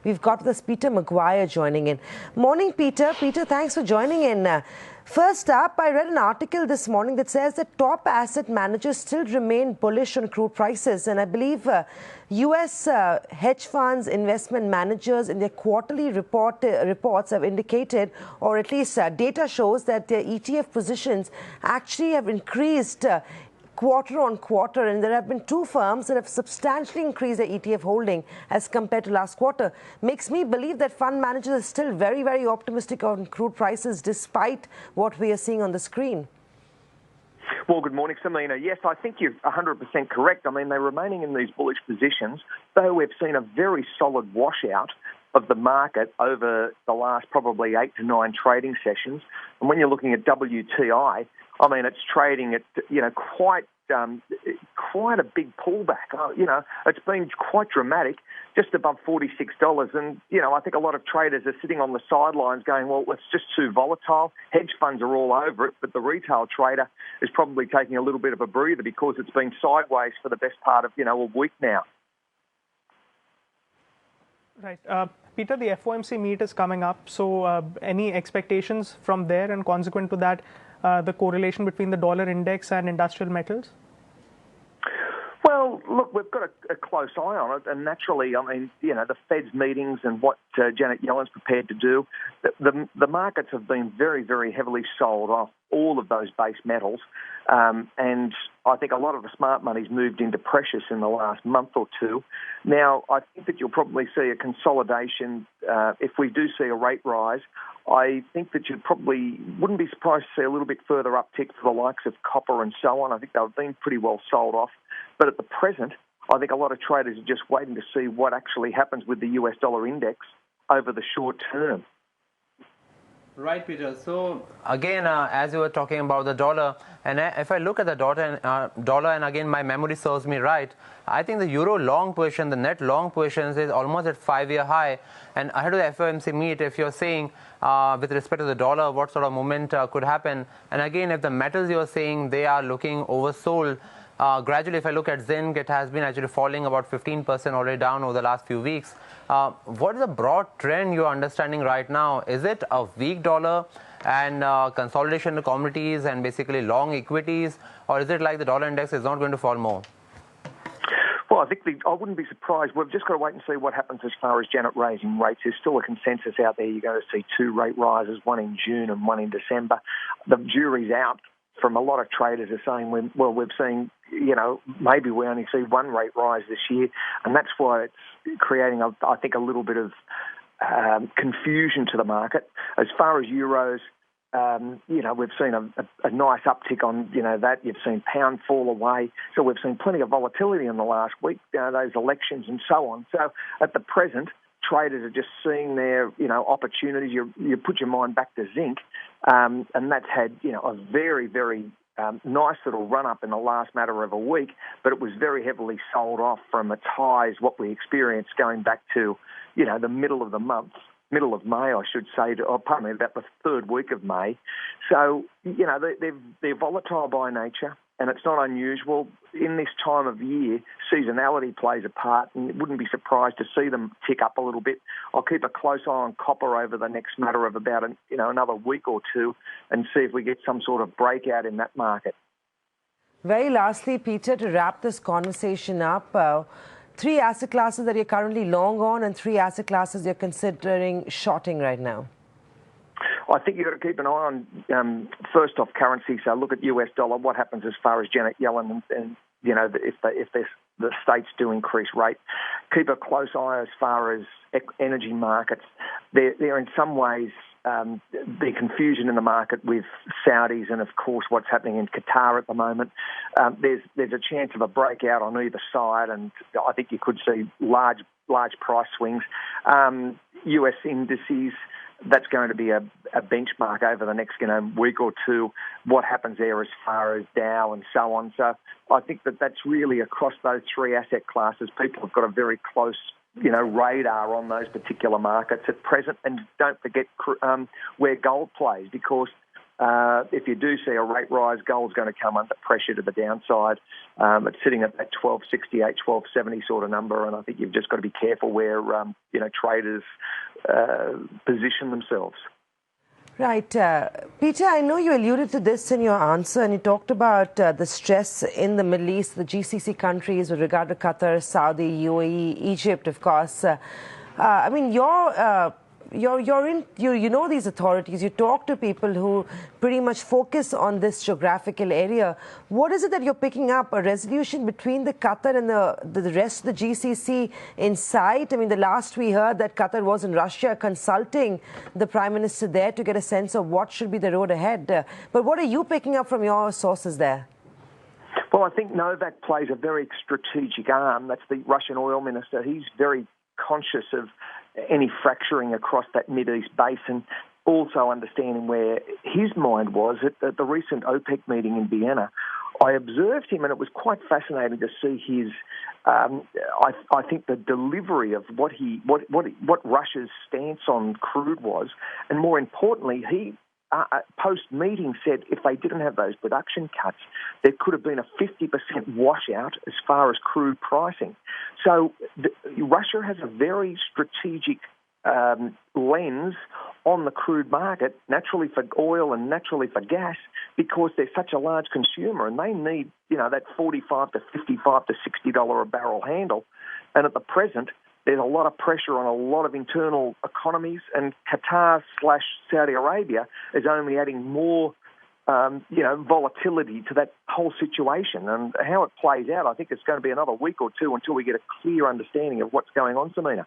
We've got this Peter Mcguire joining in. Morning, Peter. Peter, thanks for joining in. First up, I read an article this morning that says that top asset managers still remain bullish on crude prices. And I believe US hedge funds, investment managers in their quarterly reports have indicated, or at least data shows that their ETF positions actually have increased quarter on quarter, and there have been two firms that have substantially increased their ETF holding as compared to last quarter. Makes me believe that fund managers are still very, very optimistic on crude prices despite what we are seeing on the screen. Well, good morning, Samina. Yes, I think you're 100% correct. I mean, they're remaining in these bullish positions, though we've seen a very solid washout of the market over the last probably 8 to 9 trading sessions. And when you're looking at WTI, I mean, it's trading at, quite a big pullback. It's been quite dramatic, just above $46. And, I think a lot of traders are sitting on the sidelines going, well, it's just too volatile. Hedge funds are all over it, but the retail trader is probably taking a little bit of a breather because it's been sideways for the best part of, a week now. Right. Peter, the FOMC meet is coming up. So any expectations from there, and consequent to that, the correlation between the dollar index and industrial metals? Well, look, we've got a close eye on it, and naturally, I mean, the Fed's meetings and what Janet Yellen's prepared to do, the markets have been very, very heavily sold off all of those base metals, and I think a lot of the smart money's moved into precious in the last month or two. Now, I think that you'll probably see a consolidation. If we do see a rate rise, I think that you probably wouldn't be surprised to see a little bit further uptick for the likes of copper and so on. I think they've been pretty well sold off. But at the present, I think a lot of traders are just waiting to see what actually happens with the US dollar index over the short term. Right, Peter. So again, as you were talking about the dollar, and if I look at the dollar, and again my memory serves me right, I think the euro long position, the net long positions is almost at 5-year high. And ahead of the FOMC meet, if you're saying with respect to the dollar, what sort of movement could happen? And again, if the metals you're saying they are looking oversold, gradually, if I look at zinc, it has been actually falling about 15% already down over the last few weeks. What is the broad trend you're understanding right now? Is it a weak dollar and consolidation of commodities and basically long equities, or is it like the dollar index is not going to fall more? Well, I think I wouldn't be surprised. We've just got to wait and see what happens as far as Janet raising rates. There's still a consensus out there. You're going to see 2 rate rises, one in June and one in December. The jury's out. From a lot of traders are saying, we've seen, maybe we only see 1 rate rise this year, and that's why it's creating, I think, a little bit of confusion to the market. As far as euros, we've seen a nice uptick on, that. You've seen pound fall away, so we've seen plenty of volatility in the last week, those elections and so on. So at the present, traders are just seeing their, opportunities. You put your mind back to zinc, and that's had, a very, very nice little run-up in the last matter of a week, but it was very heavily sold off from its highs, what we experienced going back to, the middle of the month, middle of May, I should say, about the 3rd week of May. So, they're volatile by nature. And it's not unusual. In this time of year, seasonality plays a part, and wouldn't be surprised to see them tick up a little bit. I'll keep a close eye on copper over the next matter of about another week or two, and see if we get some sort of breakout in that market. Very lastly, Peter, to wrap this conversation up, 3 asset classes that you're currently long on, and 3 asset classes you're considering shorting right now. I think you've got to keep an eye on, first off, currency. So look at US dollar, what happens as far as Janet Yellen and if the states do increase rate. Keep a close eye as far as energy markets. They're in some ways, the confusion in the market with Saudis and, of course, what's happening in Qatar at the moment. There's a chance of a breakout on either side, and I think you could see large price swings. US indices, that's going to be a benchmark over the next week or two, what happens there as far as Dow and so on. So I think that's really across those 3 asset classes. People have got a very close radar on those particular markets at present. And don't forget where gold plays, because If you do see a rate rise, gold's going to come under pressure to the downside. It's sitting at that 1268, 1270 sort of number, and I think you've just got to be careful where traders position themselves. Right. Peter, I know you alluded to this in your answer, and you talked about the stress in the Middle East, the GCC countries with regard to Qatar, Saudi, UAE, Egypt, of course. You know these authorities. You talk to people who pretty much focus on this geographical area. What is it that you're picking up? A resolution between the Qatar and the rest of the GCC in sight? I mean, the last we heard that Qatar was in Russia consulting the Prime Minister there to get a sense of what should be the road ahead. But what are you picking up from your sources there? Well, I think Novak plays a very strategic arm. That's the Russian oil minister. He's very conscious of any fracturing across that Mideast basin, also understanding where his mind was at the recent OPEC meeting in Vienna. I observed him, and it was quite fascinating to see his. I think the delivery of what Russia's stance on crude was, and more importantly, he post-meeting said if they didn't have those production cuts, there could have been a 50% washout as far as crude pricing. So Russia has a very strategic lens on the crude market, naturally for oil and naturally for gas, because they're such a large consumer and they need, that $45 to $55 to $60 a barrel handle. And at the present, there's a lot of pressure on a lot of internal economies, and Qatar/Saudi Arabia is only adding more, volatility to that whole situation. And how it plays out, I think it's going to be another week or two until we get a clear understanding of what's going on, Samina.